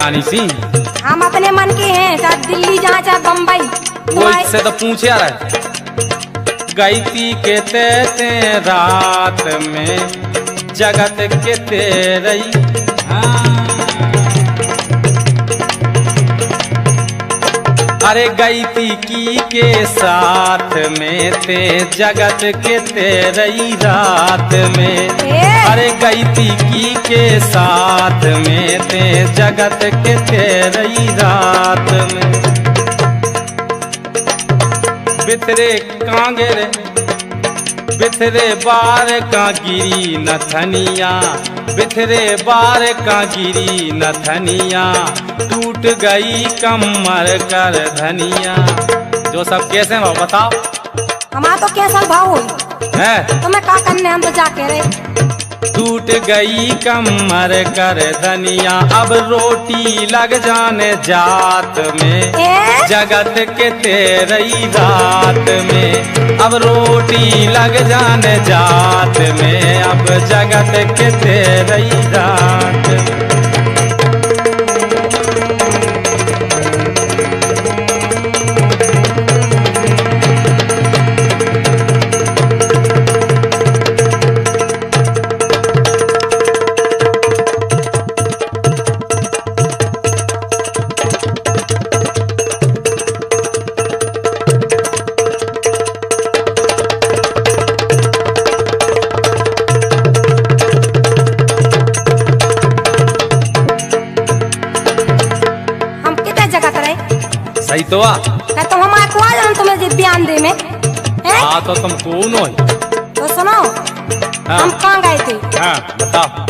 रानी सिंह हम अपने मन के हैं, चाहे दिल्ली जाए चाहे बम्बई। वो इससे तो पूछे आ रहा है। गई थी के ते रात में जगत के तेरई। अरे गई थी की के साथ में ते जगत के तेरई रात में। अरे गई थी की के साथ में ते जगत के तेरई रात में। बिथरे कांगेरे बिथरे बार का गिरी नथनिया, बिथरे बार का गिरी नथनिया, टूट गई कमर कर धनिया। जो सब कैसे हो बताओ। हमारा तो कैसा भाव हुई है तो मैं क्या करने, हम तो जाके रहे। टूट गई कमर कर धनिया, अब रोटी लग जाने जात में जगत के तेरई रात में। अब रोटी लग जाने जात में, अब जगत के तेरई रात में। सही तो तुम हमारे को आज तुम्हें जी बयान दे में। हाँ तो तुम कौन हो? तो सुनो। हाँ। हम कहाँ गए थे? हाँ बताओ।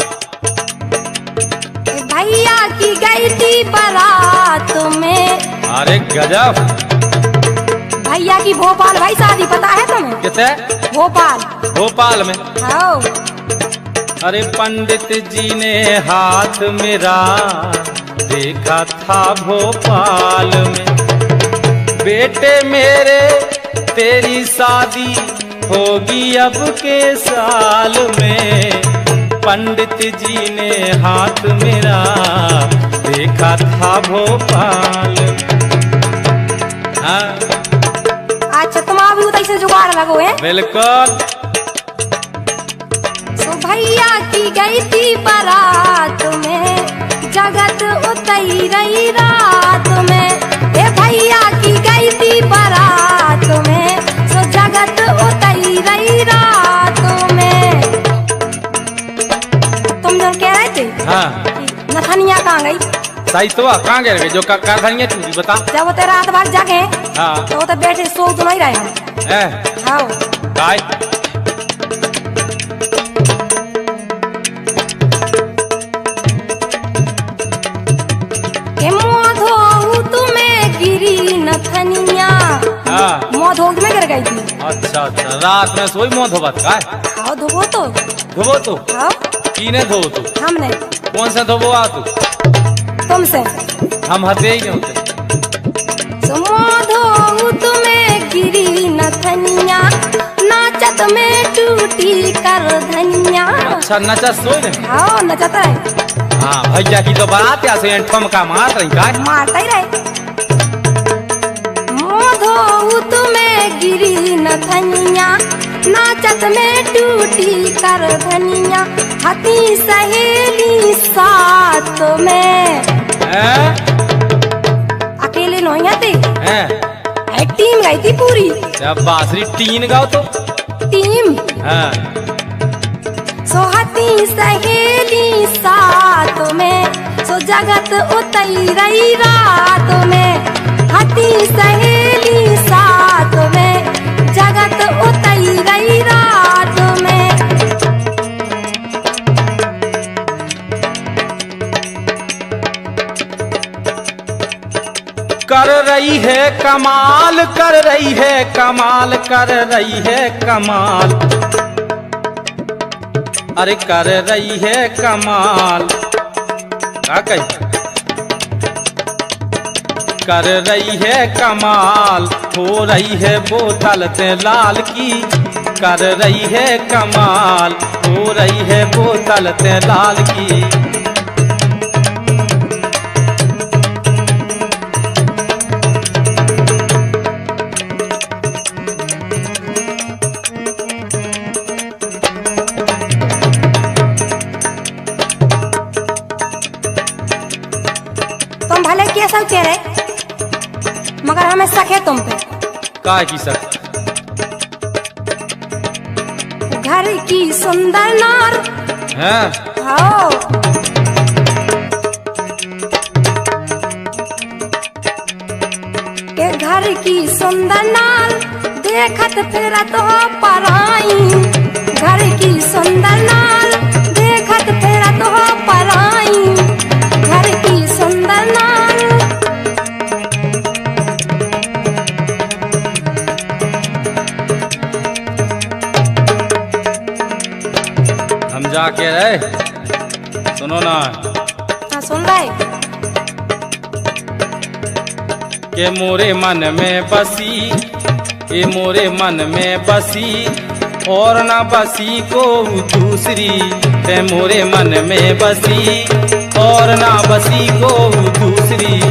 भैया की गई थी बारात में। अरे गजब। भैया की भोपाल भाई शादी, पता है तुम्हें? कितने? भोपाल में। हाँ। अरे पंडित जी ने हाथ मेरा देखा था भोपाल में। बेटे मेरे तेरी शादी होगी अब के साल में। पंडित जी ने हाथ मेरा देखा था भोपाल। हाँ। अच्छा तुम अभी उधर से जुगाड़ लगो है? बिल्कुल। तो भैया की गई थी बारात में जगत उतई रही रात में। ए भैया की गई थी बारात में, सो जगत उतई रही रात में। तुम जो कह रहे थे हाँ। नथनिया कहाँ गई? सही तो कहाँ गए जो धनिया टूटी बता। जब वो रात भर जागे हाँ। तो वो तो बैठे सो तो नहीं रहे हम। हाँ। धोख में गिर गई थी। अच्छा रात में सोई मोह धोबत का? हाँ धोबो तो। हाँ। कीने धो तू? हमने। कौन सा धोबो आ तू? तुमसे। हम हते ही नहीं होते। मोधो तुम्हें गिरी नथनिया, नाचत में टूटी कर धनिया। अच्छा नचत सोई नहीं? हाँ नचत है। हाँ भैया की तो बारात या से ठुमका मार रही का? मारता ही रहे। तुम्हें गिरी नथनिया, नाचत में टूटी कर धनिया, हती सहेली साथ में। अकेले नहीं आते, एक टीम गई थी पूरी। जब बासरी टीन गाओ तो टीम। हाँ। सो हती सहेली साथ में, सो जगत उतई रही रात में। हती सहेली साथ में, जगत उतई रही रात में। कर रही है कमाल, कर रही है कमाल, कर रही है कमाल। अरे कर रही है कमाल। क्या कही? कर रही है कमाल, हो रही है बोतल से लाल की। कर रही है कमाल, हो रही है बोतल से लाल की। तुम भले के सब कह रहे, मगर हमें शक है तुम पे। का की शक? घर की सुंदर नार है आओ, के घर की सुंदर नार देखत फिरत हो पराई। घर की सुंदर नार देखत फिरत हो पराई। घर की सुंदर नार हम जाके रहे, सुनो ना। हाँ सुन रहे। के मोरे मन में बसी, के मोरे मन में बसी और ना बसी को दूसरी। ते मोरे मन में बसी और ना बसी को दूसरी।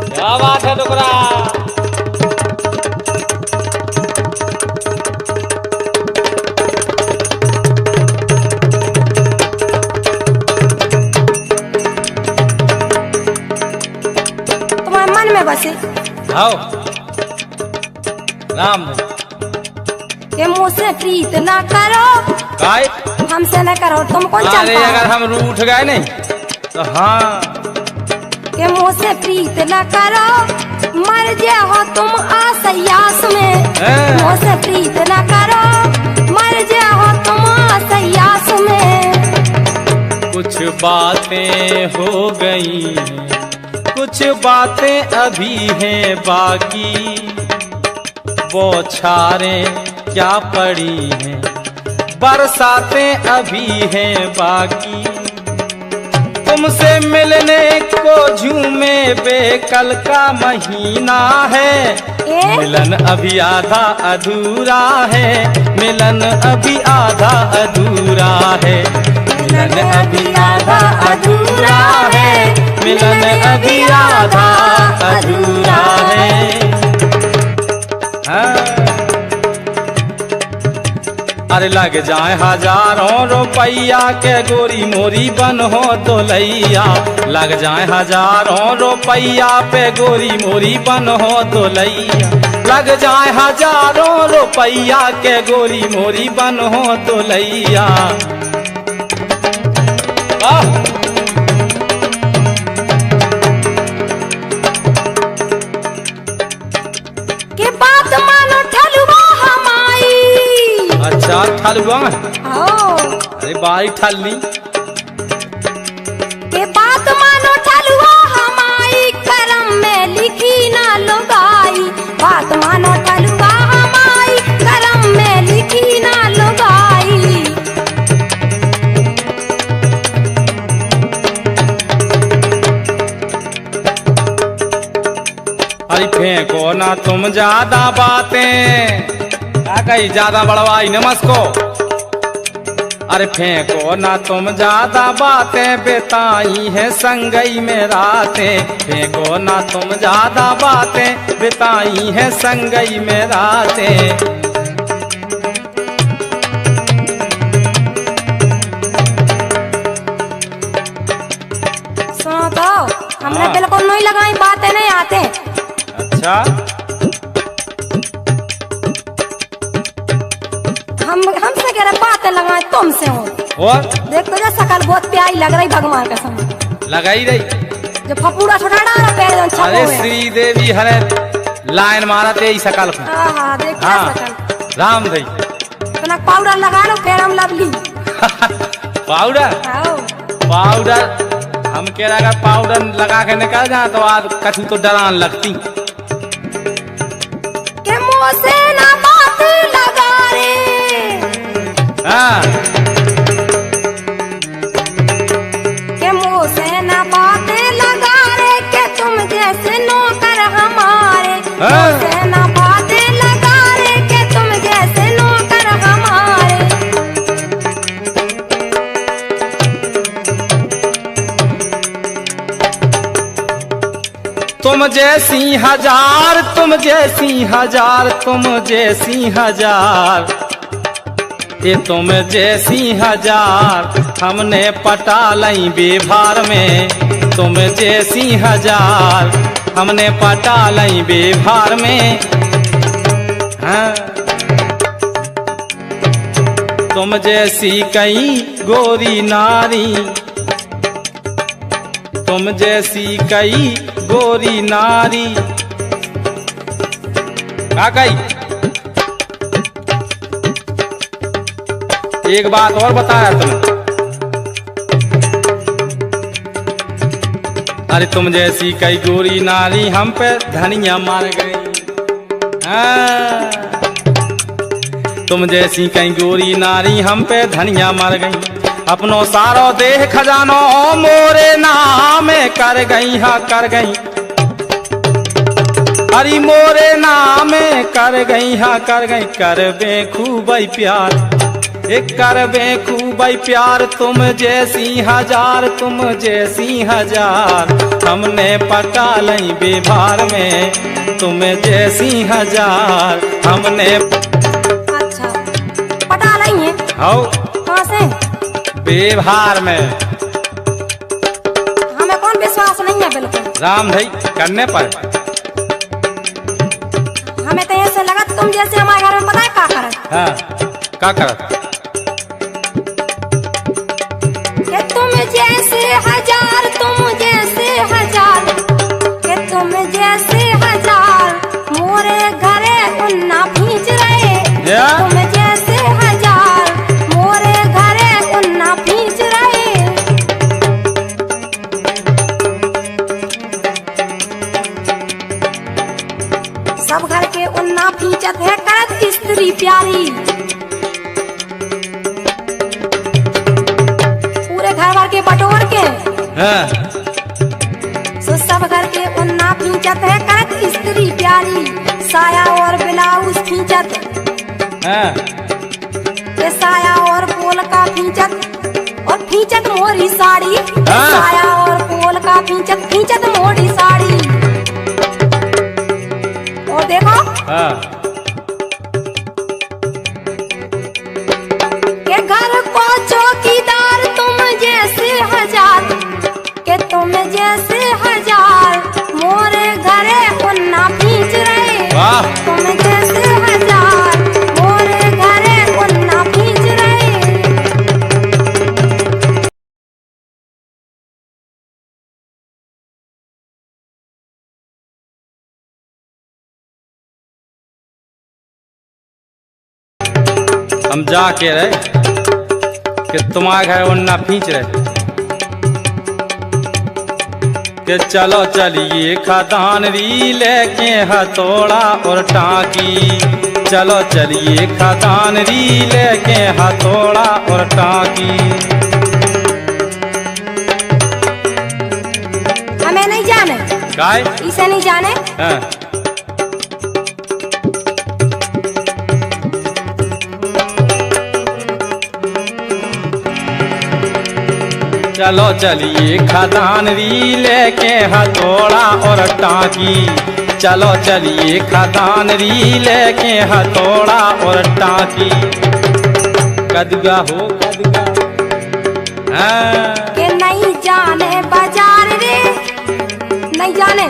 क्या बात है डुकरा? तुम्हारे मन में बसे आओ राम। के मुँह से प्रीत ना करो, काय? हमसे न करो, तुम कौन अरे चलता अगर हम रूठ गए नहीं तो हाँ। के मुँह से प्रीत न करो, मर जाओ तुम आसयास में। मुँह से प्रीत न करो, मर जाओ तुम आसयास में। कुछ बातें हो गई हैं, कुछ बातें अभी हैं बाकी। बौछारें क्या पड़ी हैं, बरसातें अभी हैं बाकी। तुमसे मिलने को झूमे बेकल का महीना है। मिलन अभी आधा अधूरा है, मिलन अभी आधा अधूरा है। मिलन अभी आधा अधूरा है, मिलन अभी आधा अधूरा है। हाँ। अरे लग जाए हजारों रुपैया के गोरी मोरी बन हो तो लैया। लग जाए हजारों रुपैया पे गोरी मोरी बन हो तो लैया। लग जाए हजारों रुपैया के गोरी मोरी बन हो तो लैया। के बात मानो ठलुआ हमारी। अच्छा ठलुआ? अरे बाई ठल्ली। के बात मानो ठलुआ हमारी, करम में लिखी ना लुगाई। बात मानो ठलुआ हमारी, करम में लिखी ना लुगाई। अरे फेंको ना तुम ज्यादा बातें। क्या कही ज्यादा बड़वाई नमस्को। अरे फेंको ना तुम ज्यादा बातें, बिताई है संगई में रातें। फेंको ना तुम ज्यादा बातें, बिताई है संगई में रातें। सुनो तो, हमने बिल्कुल नहीं लगाई, बातें नहीं आते। अच्छा हमसे कह रहे बातें लगाए तुमसे हो। और देख तो जा शकल बहुत प्यारी लग रही, भगवान कसम लगाई रही। जो फपूड़ा छोटा डाला पैर अरे श्री देवी हरे लाइन मारा ते ही सकल। हाँ देख हाँ शकल राम दई तना पाउडर लगा लो, पैर हम लवली। पाउडर? पाउडर हम कह रहा अगर पाउडर लगा के निकल जाए तो आज कछु तो डरान लगती। के मुँह से ना बात लगा रे। हाँ के मुँह से ना बात लगा रे, के तुम जैसे नौकर हमारे। मुँह से ना बात लगा रे, के तुम जैसे नौकर हमारे। तुम जैसी हजार, तुम जैसी हजार, तुम जैसी हजार, ये तुम जैसी हजार हमने पटा लई बेभार में। तुम जैसी हजार हमने पटा लई बेभार में। हाँ। तुम जैसी कई गोरी नारी, तुम जैसी कई गोरी नारी। क्या कही? एक बात और बताया तुमने, अरे तुम जैसी कई गोरी नारी हम पे धनिया मार गई। हाँ। तुम जैसी कई गोरी नारी हम पे धनिया मार गई। अपनो सारो देह खजानो मोरे नाम कर गई, हाँ कर गई। अरे मोरे नाम कर गई, हाँ कर गई। करबे खूब प्यार, एक करबे खूब प्यार। तुम जैसी हजार, तुम जैसी हजार हमने पटा लई बेभार में। तुम जैसी हजार हमने। अच्छा, पटा लई है? हाँ। कहाँ से? बेभार में। हमें कौन विश्वास नहीं है बिल्कुल। राम भाई करने पर हमें तो ऐसे लगा तुम जैसे हमारे घर में पता है क्या करत। हाँ, क्या करत? कि तुम जैसे हजार, तुम जैसे हजार, कि तुम जैसे हजार मोरे घरे उन्ना भीज रहे। तुम जैसे हजार मोरे घरे उन्ना भीज रहे। सब घर के उन्ना भीजत है करत स्त्री प्यारी। घर भर के बटोर के। हाँ। सो सब घर के उन्ना खींचत है करत स्त्री प्यारी। साया और ब्लाउज खींचत। हाँ। ये साया और पोल का खींचत और खींचत मोरी साड़ी। हाँ। साया और पोल का खींचत, खींचत मोरी साड़ी। और देखो। हाँ। के घर को चौकीदार तुम जैसे हजार, के तुम जैसे हजार मोरे घरे उन्ना भीज रहे। वाह। तुम जैसे हजार मोरे घरे उन्ना भीज रहे। हम जाके रहे कि तुम्हारे घर वरना खींच रहे कि चलो चलिए खदान री लेके हथौड़ा और टांकी। चलो चलिए खदान री लेके हथौड़ा और टांकी। हमें नहीं जाने। काय? इसे नहीं जाने। हाँ। चलो चलिए खदान री लेके हथौड़ा और टांकी। चलो चलिए खदान री लेके हथौड़ा और टांकी। कदुआ हो कदुआ। हाँ। के नहीं जाने बाजार रे, नहीं जाने।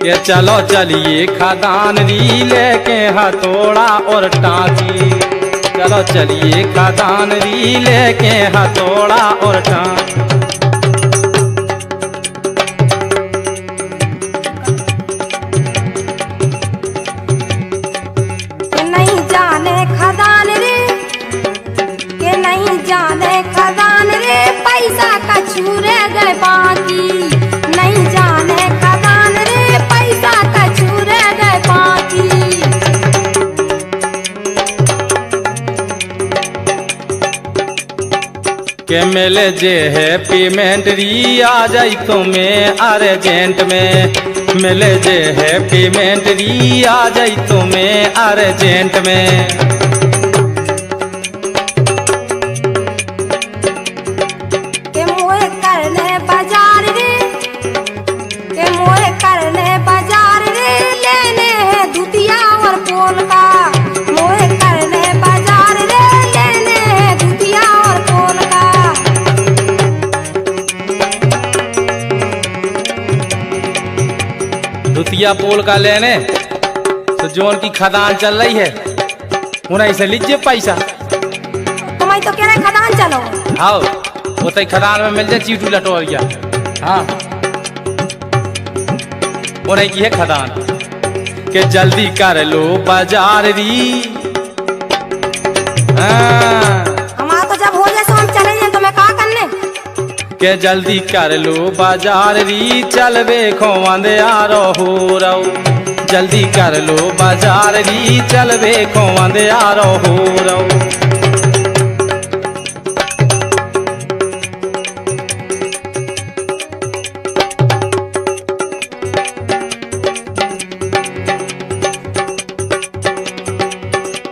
ये चलो चलिए खदान री लेके हथौड़ा और टांकी। चलो चलिए खदान री लेके हथौड़ा और टांकी। नहीं जाने खदान रे, के नहीं जाने खदान रे, पैसा का छूरे गए बाकी। नहीं जाने खदान रे, पैसा का छूरे गए बाकी। के मिले जे है पेमेंट री आ जाई तुम्हें अर्जेंट में। मिले जे है पेमेंट री आ जाई तुम्हें अर्जेंट में। भैया पोल का लेने तो जोन की खदान चल रही है उन्हें से लीजिए पैसा। तुम्हें तो कह रहे खदान चलो। हाँ वो तो खदान में मिल जाए चीटू लटोरिया। हाँ उन्हें की है खदान के जल्दी कर लो बाजार री। हाँ हमारा तो जब हो जाए सो हम चले जाए, तुम्हें कहा करने के जल्दी कर लो बाजार री चल बेखो आंदे आ रहो रहो। जल्दी कर लो बाजार री चल बेखो आंदे आ रहो रहो।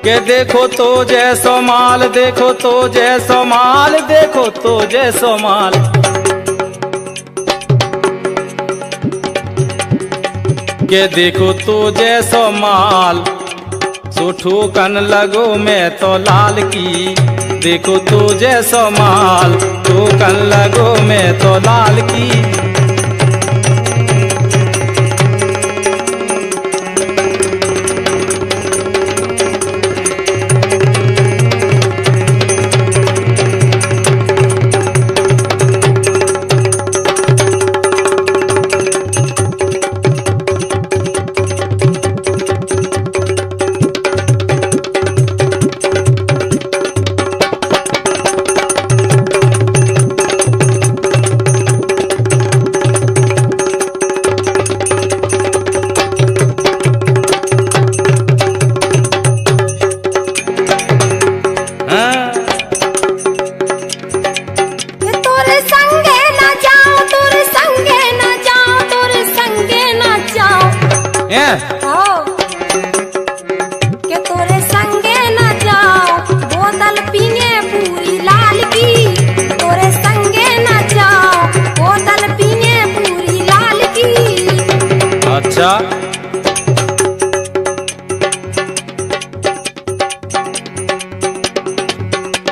के देखो तो जैसो माल, देखो तो जैसो माल, देखो तो जैसो माल। के देखो तो जैसो माल सो ठोकन लगो मैं तो लाल की। देखो तो जैसो माल ठोकन लगो मैं तो लाल की। के तोरे संगे न जाओ बोतल पीने पूरी लाल की। तोरे संगे न जाओ बोतल पीने पूरी लाल की। अच्छा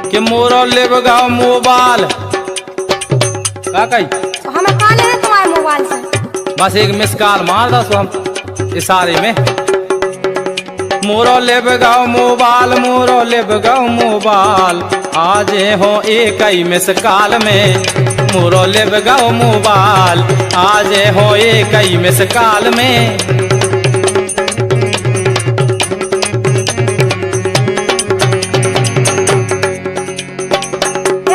के मोरो ले बगाओ मोबाइल का कही तो हमें कहा ले तुम्हारे मोबाइल से बस एक मिस कॉल मार दो हम इशारे में। मोरो ले बगाओ मोबाइल, मोरो ले बगाओ मोबाइल। आज हो एक ही मिस कॉल में। मोरो ले बगाओ मोबाइल आज हो एक ही मिस कॉल में।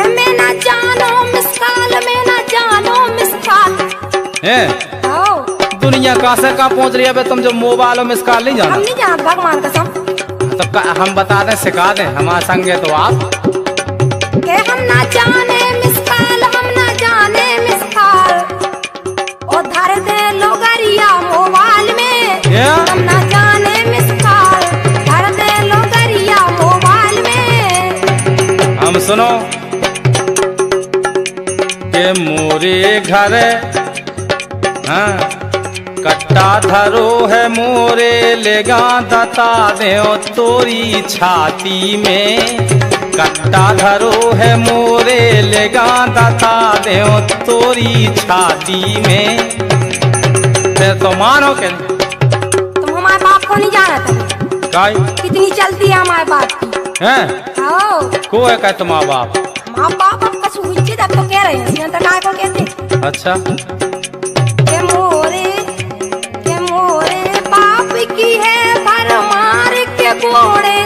में ना जानो मिस कॉल, में ना जानो मिस कॉल है। दुनिया कहाँ से कहाँ पहुँच रही है तुम जो मोबाइल में मिस कॉल नहीं जाना। हम नहीं जाना भगवान कसम। तो हम बता दें सिखा दें हमारे संग है तो आप के हम ना जाने मिस कॉल, हम ना जाने मिस कॉल। और धर दे लोगरिया मोबाइल में। हम ना जाने मिस कॉल, धर दे लोगरिया मोबाइल में। हम सुनो के मोरे घर हाँ कट्टा धरो है मोरे लेगा दता दे तोरी छाती में। कट्टा धरो है मोरे लेगा दता दे तोरी छाती में। तो मानो के तुम हमारे बाप को नहीं जाना था कितनी चलती है हमारे बाप की हैं? को है क्या तुम्हारा बाप? हमारा बाप अब कछु हुई तब तो कह रहे हैं तो काय को कहते। अच्छा के मोरे बाप की है भरमार के घोड़े।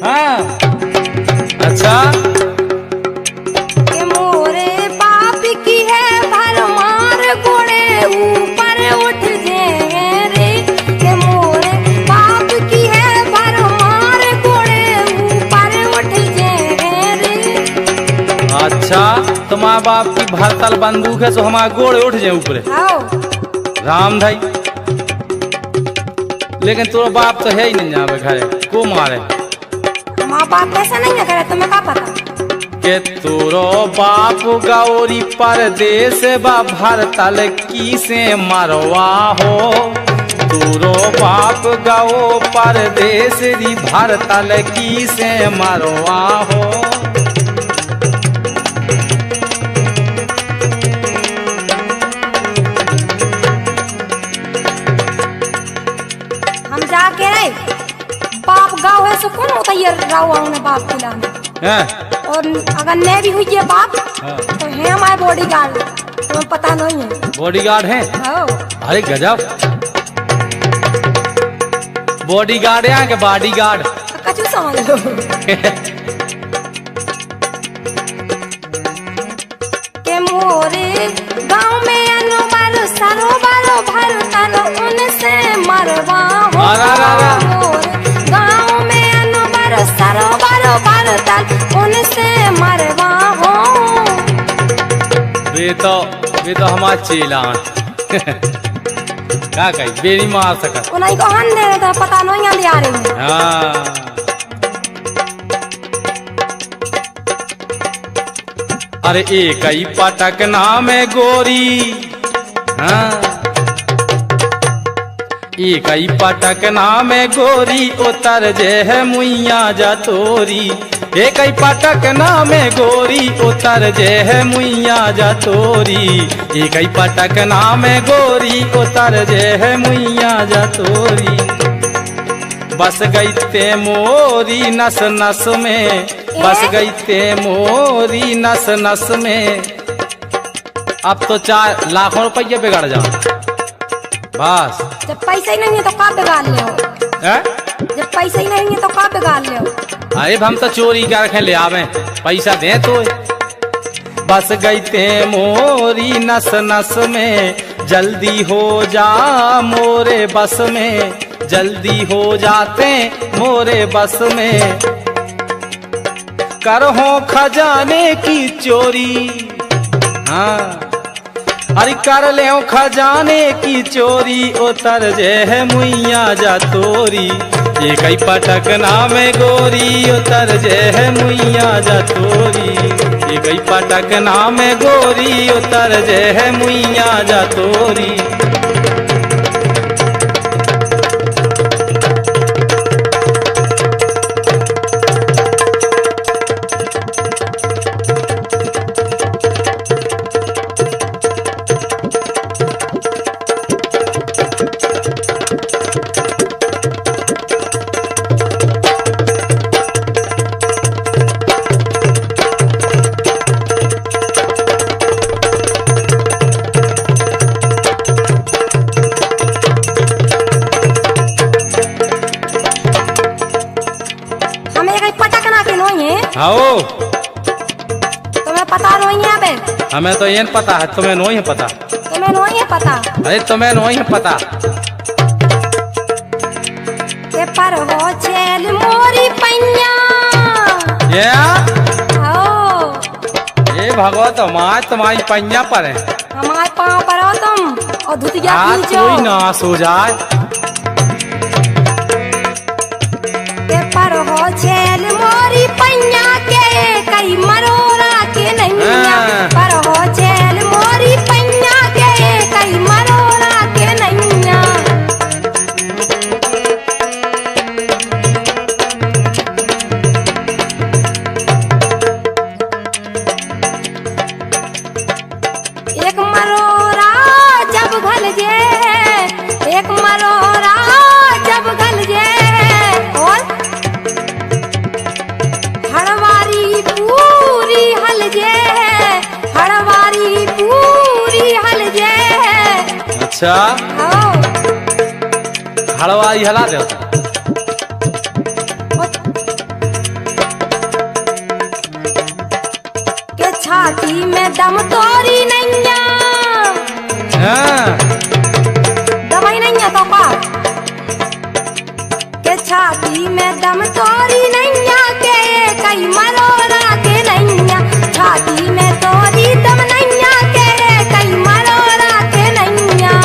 हाँ अच्छा के मोरे बाप की है भरमार घोड़े ऊपर उठ जाए रे। के मोरे बाप की है भरमार घोड़े ऊपर उठ जाए रे। अच्छा तुम्हारा बाप की भरतल बंदूक है तो हमारे गोड़े उठ जाए ऊपर। राम भाई लेकिन तोरा बाप तो है ही नहीं जावे घरे को मारे। माँ बाप ऐसा नहीं है करे तुम्हें क्या पता। के तोरो बाप गौरी परदेश बा भरतल की से मरवा हो। तोरो बाप गौ परदेश री भरतल की से मरवा हो। गाँव है सुकून होता ये राव आऊँ बाप खिलाने हैं? और अगर ने भी हुई है बाप हाँ। तो है हमारे बॉडीगार्ड, तुम्हें पता नहीं है। बॉडीगार्ड है? हाँ। अरे गजब, बॉडीगार्ड है कि बॉडीगार्ड? कचू समझ लो। के मोरे गाँव में अनुबर सरोवर भरतन उनसे मरवा हो। मोरे गाँव में अनुबर सरोवर भरतन उनसे मरवा हो। वे तो हमारा चेला क्या कही बेरी मार सकत। उन्हीं को हन दे तो पता नहीं आंधी आ रही है। हाँ। अरे एक ही पटक नाम है गोरी, हाँ। एक ही पटक नाम है गोरी उतर जे है मुइया जा तोरी। एक ही पटक नाम है गोरी उतर जे है मुइया जा तोरी। एक ही पटक नाम है गोरी उतर जे है मुइया जा तोरी। बस गई ते मोरी नस नस में, बस गई ते मोरी नस नस में। अब तो 4 लाखों रुपये बिगड़ जाओ बस। जब पैसे ही नहीं है तो का बिगाड़ ले हो? जब पैसे ही नहीं है तो का बिगाड़ ले हो? अरे हम तो चोरी करके ले आवे, पैसा दे तो। बस गई ते मोरी नस नस में, जल्दी हो जा मोरे बस में, जल्दी हो जाते मोरे बस में। करहो खजाने की चोरी, हाँ। अरे कर ले खजाने की चोरी उतर जे है मुइया जा तोरी। एक ही पटक नाम है गोरी उतर जे है मुइया जा तोरी। एक ही पटक नाम है गोरी उतर जे है मुइया जा तोरी। आओ तुम्हें पता नहीं है बे? हमें तो ये पता है, तुम्हें नहीं है पता। तुम्हें नहीं है पता? अरे तुम्हें नहीं है पता। के पर हो चेल मोरी पैया। ये आओ। ये भगवत हमारे तुम्हारी पैया पर है। हमारे पाँव पर हो तुम और धुतिया पीछो। कोई नाश हो जाए। के पर हो चेल मोरी पैया के कई मरोरा के नैया। पर हो चेल मोरी पैया के कई मरोरा के नैया। एक मरोरा जब घल जे, एक मरोरा जब घल जे और हड़वारी पूरी हल जे, हड़वारी पूरी हल जे। अच्छा हाँ। हड़वारी हला दे। के छाती में दम तोरी नैया। हाँ। दवाई नैया तो पा के छाती में दम तोरी नैया के कई मरोरा के नैया। छाती में तोरी दम नैया के कई मरोरा के नैया।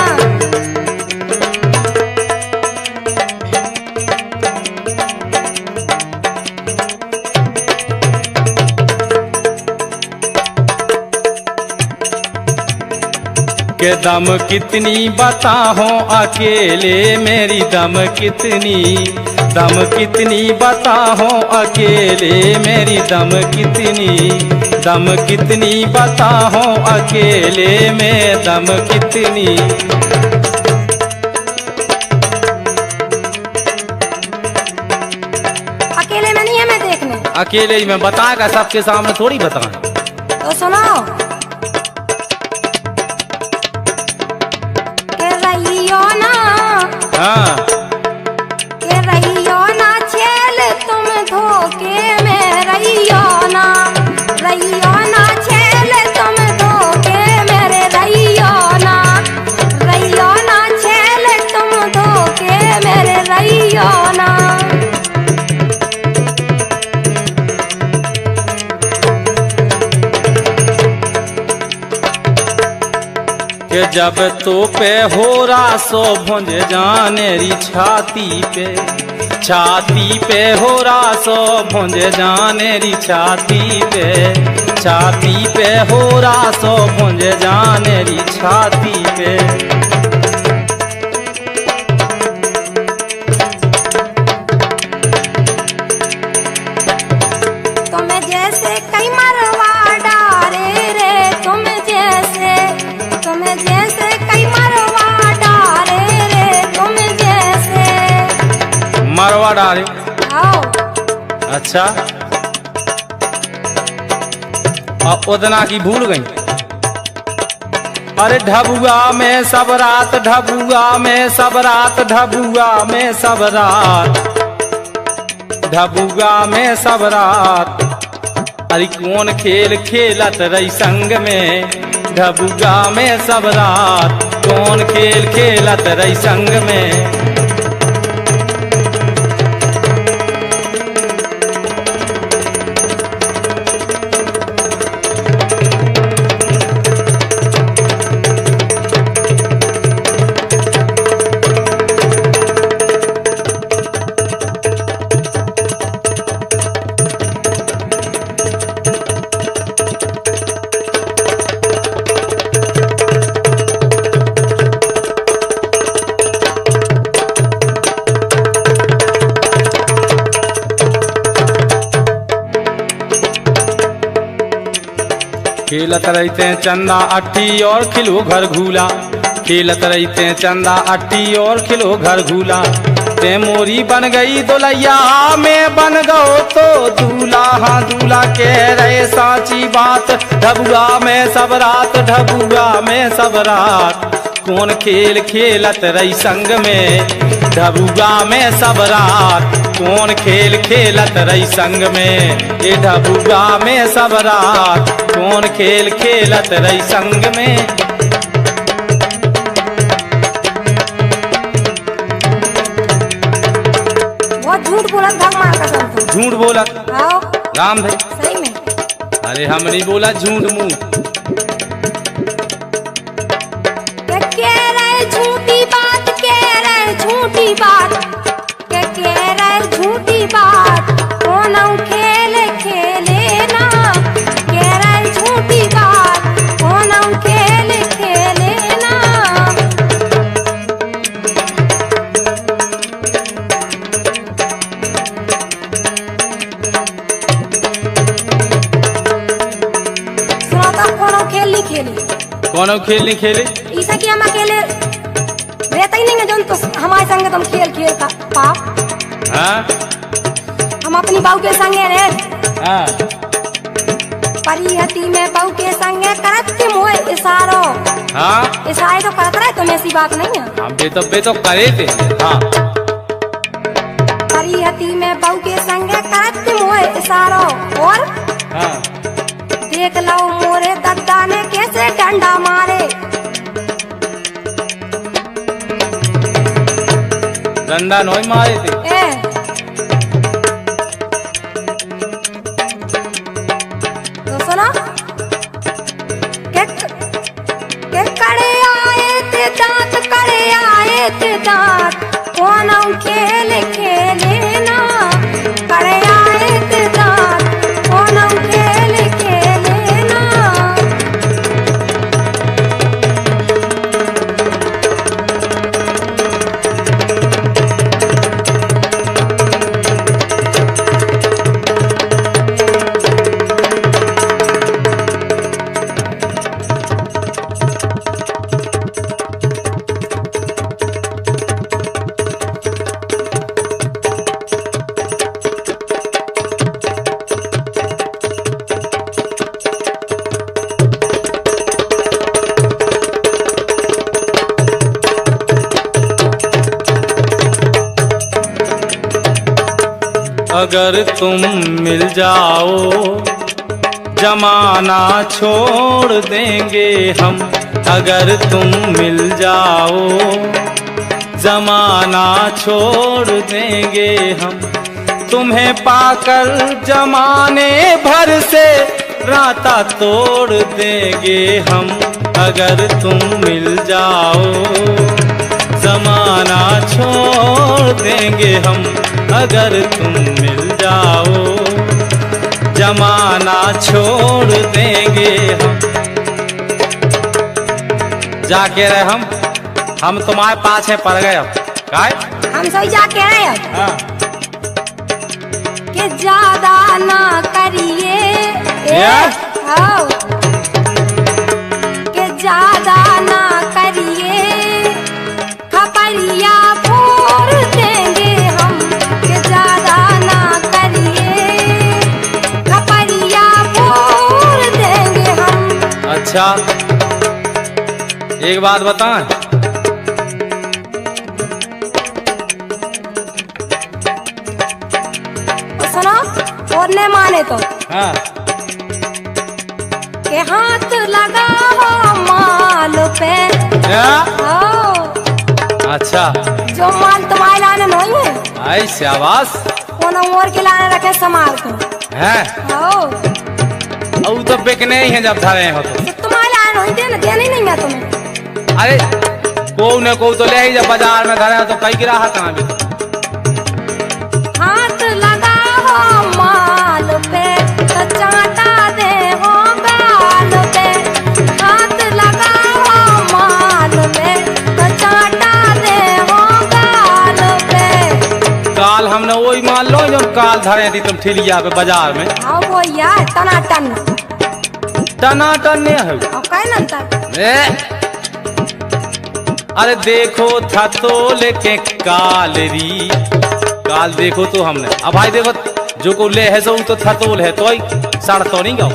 के दम कितनी बताओ अकेले मेरी दम कितनी, दम कितनी बताओ अकेले मेरी दम कितनी, दम कितनी बताओ अकेले में दम कितनी। लिखने। अकेले ही मैं बताएगा, सबके सामने थोड़ी बताएं। तो सुनो के रहियो ना, हाँ के रहियो ना छेल तुम धोखे में, रहियो ना, रहियो ना छेल तुम धोखे मेरे, रहियो ना, रहियो ना छेल तुम धोखे मेरे, रहियो ना। कि जब तो पे हो रहा सो भुंज जानेरी छाती पे हो रहा सो भुंज जानेरी छाती पे हो रहा सो भुंज जानेरी छाती पे। तुम्हें जैसे कई मरवा डारे रे, तुम्हें जैसे कई मरवा डारे रे, तुम्हें जैसे मरवा डाले। आओ अच्छा, अब उतना की भूल गई। अरे ढबुआ में सब रात, ढबुआ में सब रात, ढबुआ में सब रात, ढबुआ में सब रात। अरे कौन खेल खेलत रही संग में, ढबुआ में सब रात, कौन खेल खेलत रही संग में। खेलत रहते चंदा अट्टी और खिलो घर घूला, खेलत रहते चंदा अट्टी और खिलो घर घूला। ते मोरी बन गई दुलैया में बन गो तो दूल्हा, हाँ दूल्हा कह रहे साची बात, ढबुआ में सब रात, ढबुआ में सब रात। कौन खेल खेलत रही संग में, ढबुआ में सब रात, कौन खेल खेलत रही संग में। ये ढबुआ में सब रात, कौन खेल खेलत रही संग में। बहुत झूठ बोलत भगवान कसम तुम। झूठ बोलत आओ राम भाई, सही में। अरे हम नहीं बोला झूठ मुंह। कह रहे झूठी बात, कह रहे झूठी बात, कह रहे झूठी बात, कौन खेल खेले ना, कह रहे झूठी बात, कौन खेल खेले ना। सुना तो कौन खेल नहीं खेले, कौन खेल नहीं खेले। ऐसा कि हम अकेले रहता ही नहीं है, जो तो हमारे संग तुम खेल खेल का पाप। हाँ हम अपनी बहू के संगे रहे, हाँ परिहती में बहू के संगे करत के मोए इशारो। हाँ इशारे तो करत रहे, तुम ऐसी बात नहीं है। हम बे तो करे थे। हाँ परिहती में बहू के संगे करत के मोए इशारो। और हाँ देख लो मोरे दद्दा ने कैसे डंडा मारे, डंडा नोई मारे थे। तो सुनो के कड़े आए थे दांत, कड़े आए थे दांत, कौन खेल खेले ना, कड़े आए थे दांत, कौन खेल खेले ना। अगर तुम मिल जाओ जमाना छोड़ देंगे हम। अगर तुम मिल जाओ जमाना छोड़ देंगे हम। तुम्हें पाकर जमाने भर से राता तोड़ देंगे हम। अगर तुम मिल जाओ जमाना छोड़ देंगे हम। अगर तुम मिल जाओ जमाना छोड़ देंगे हम। जाके रहे हम तुम्हारे पाछे पड़ गए। अब काय हम सही जाके आए अब। हाँ। कि ज्यादा ना करिए आओ कि ज्यादा ना करिए खपरिया फोड़ देंगे हम। कि ज्यादा ना करिए खपरिया फोड़ देंगे हम। अच्छा एक बात बताएं, सुनो और न माने तो हाँ। के हाथ लगाओ माल पे। क्या? अच्छा जो माल तुम्हारे लाने नहीं है ऐसे आवाज कौन और के लाने रखे समार को है। तो बिकने ही है जब धरे हो तो तुम्हारे लाने नहीं देने नहीं मैं तुम्हें। अरे को न को तो ले ही जब बाजार में धरे हो तो कई गिराह कहाँ भी। हाथ लगाओ माल पे तो चाटा दे हो गाल पे। हाथ लगाओ माल पे तो चाटा दे हो गाल पे। काल हमने वही मान लो जब काल धरे थी तुम ठिलिया पे बाजार में। हाँ वो यार टनाटन टनाटन नहीं है। और कहीं नंतर अरे देखो था तो लेके कालरी काल देखो तो हमने। अब भाई देखो जो को ले है सो तो था तोल है तो साढ़ तो नहीं गाओ।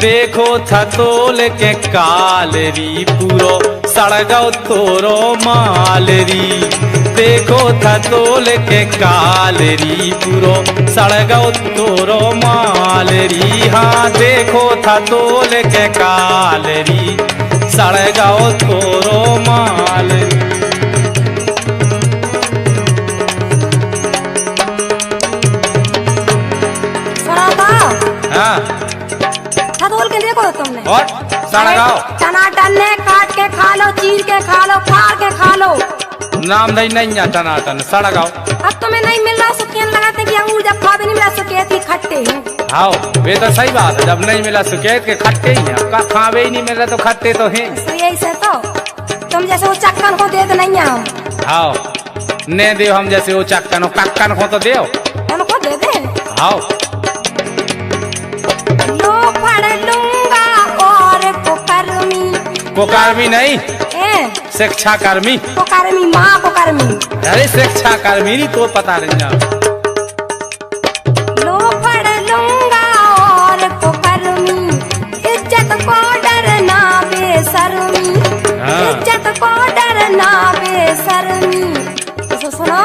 देखो था तो लेके कालरी पूरो सड़गाओ तोरो मालरी। देखो था तो लेके कालरी पूरो सड़गाओ तोरो मालरी। हाँ देखो था तो लेके कालरी सड़गाओ तोरो मालरी। हाँ खतोल के देखो तुमने और सड़गाओ टनाटन ने काट के खा लो चीर के खा लो फाड़ के खा लो। नाम नहीं है टनाटन सड़गाओ। अब तुम्हें नहीं मिल रहा सुकेन लगाते कि अंगूर जब खा भी नहीं मिला सुकेत ही खट्टे हैं। हाँ वे तो सही बात है जब नहीं मिला सुकेत के खट्टे ही हैं। का खावे ही नहीं मिल रहा तो खट्टे तो हैं। यही से तो तुम जैसे वो चक्कन को दे तो नहीं है हम। हाँ ने दे हम जैसे वो चक्कन हो कक्कन को तो दे उनको दे दे। हाँ लो पढ़ लूंगा और कुकर्मी नहीं शिक्षा कर्मी। कुकर्मी माँ कुकर्मी। अरे शिक्षा कर्मी नहीं तो पता नहीं ना। लो पढ़ लूंगा और कुकर्मी इज्जत को डरना बेशर्मी। इज्जत को डरना बेशर्मी। तो सुनो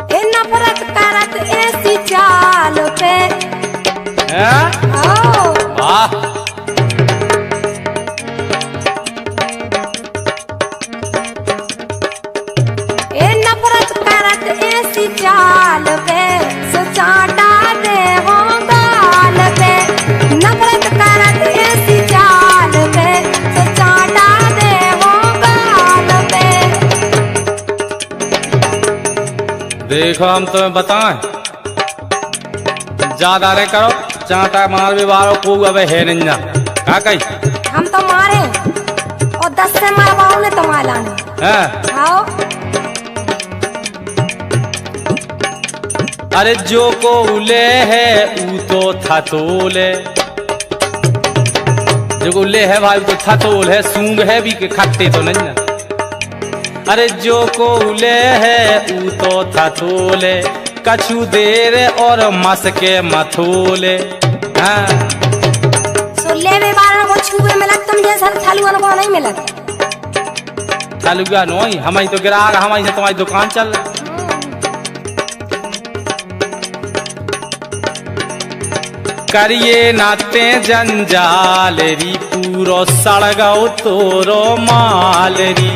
ए नफरत करत ऐसी चाल पे। वाह ए नफरत करत ऐसी चाल पे सुचाटा दे हो गाल पे। नफरत करत ऐसी चाल पे सुचाटा दे हो गाल पे। देखो हम तुम्हें बताएं ज्यादा नहीं करो चाटा मार भी बारो को अब है नहीं ना का कही। हम तो मारे और 10 से मारवाओ ने तो मालाने। आओ अरे जो को उले है ऊ तो था तोले। जो को उले है भाई तो था तोल है सूंग है भी के खट्टे तो नहीं ना। अरे जो को उले है ऊ तो था तोले कछु देर और मस के मथोले। हाँ सो ले में बारन को छुए मिलत तुम जैसा थालुआ को नहीं मिलत। चलुआ नोई हम तो गिराक हम से तुम्हारी दुकान चल। करिए नाते जंजाल री पूरो सड़गौ तोरो माल री।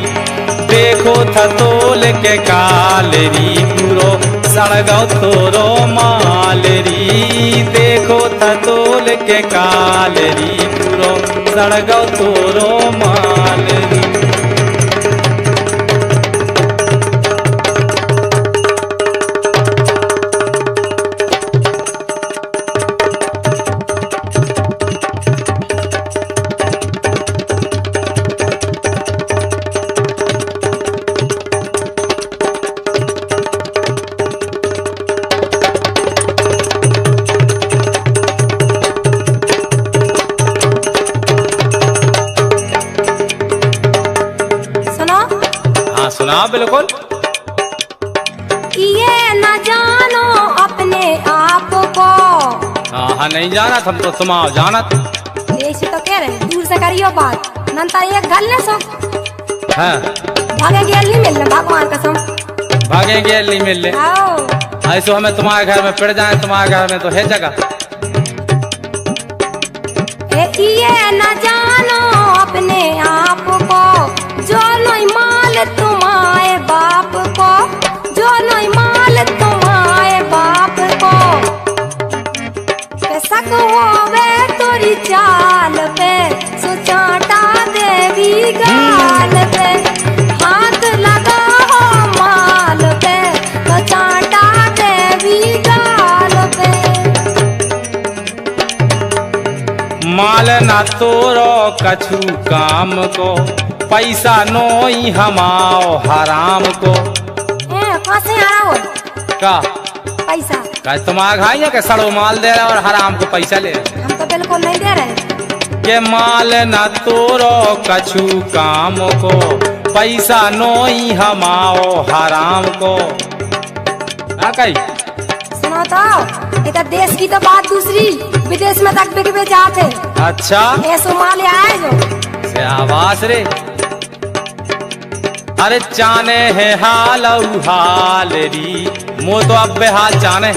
देखो थतोल के काल री पूरो सड़गौ तोरो माल री। देखो थतोल के काल री पूरो सड़गौ तोरो माल री। सुना बिल्कुल। ये न जानो अपने आप को। हाँ नहीं जाना हम तो तुम जानत। ऐसे तो कह रहे दूर से करियो बात नंता एक गल सो। हाँ भागे गेल नहीं मिलने भगवान कसम। भागे गेल नहीं मिलने। ऐसो हमें तुम्हारे घर में पड़ जाए तुम्हारे घर में तो है जगह। ये न जानो अपने आप को जो नहीं माल तुम्हारे बाप को। जो नहीं माल तुम्हारे बाप को। शक होवे तोरी चाल पे सो चाटा देवी गाल पे। हाथ लगा हो माल पे तो चाटा देवी गाल पे। माल ना तोरो कछु काम को पैसा नोई हमाओ हराम को। कहाँ से आ रहा हो का पैसा? का तुम्हारा भाई है कि सड़ो माल दे रहा और हराम को पैसा ले। हम तो बिल्कुल नहीं दे रहे। के माल ना तोरो कछु काम को पैसा नोई हमाओ हराम को। कही सुनो तो इधर देश की तो बात दूसरी विदेश में तक बिक जाते। अच्छा ऐसो माल आए जो से आवाज रे। अरे चाने है हाल हाल री मो तो अब बेहाल चाने।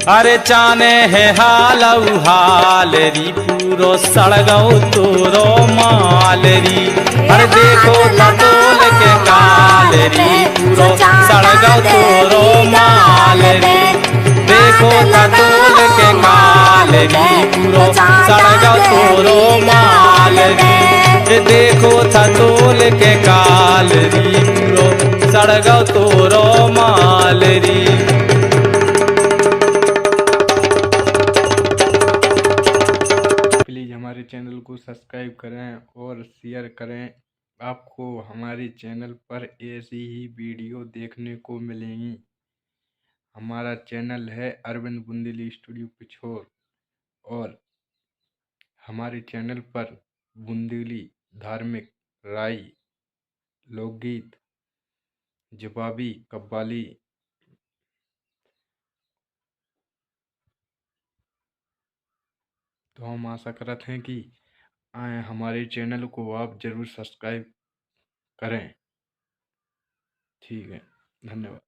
अरे चाने है हाल हाल री पूरो सड़गौ तोरो माल री। अरे देखो थतोल के काल री पूरो सड़गौ तोरो माल री। देखो थतोल के काल री पूरो सड़गौ तोरो माल री। देखो थतोल के काल री पूरो सड़गौ तोरो माल री। प्लीज़ हमारे चैनल को सब्सक्राइब करें और शेयर करें। आपको हमारे चैनल पर ऐसी ही वीडियो देखने को मिलेंगी। हमारा चैनल है अरविंद बुंदेली स्टूडियो पिछोर और हमारे चैनल पर बुंदेली धार्मिक राय लोकगीत जवाबी कव्वाली तो हम आशा करते हैं कि हमारे चैनल को आप ज़रूर सब्सक्राइब करें। ठीक है, धन्यवाद।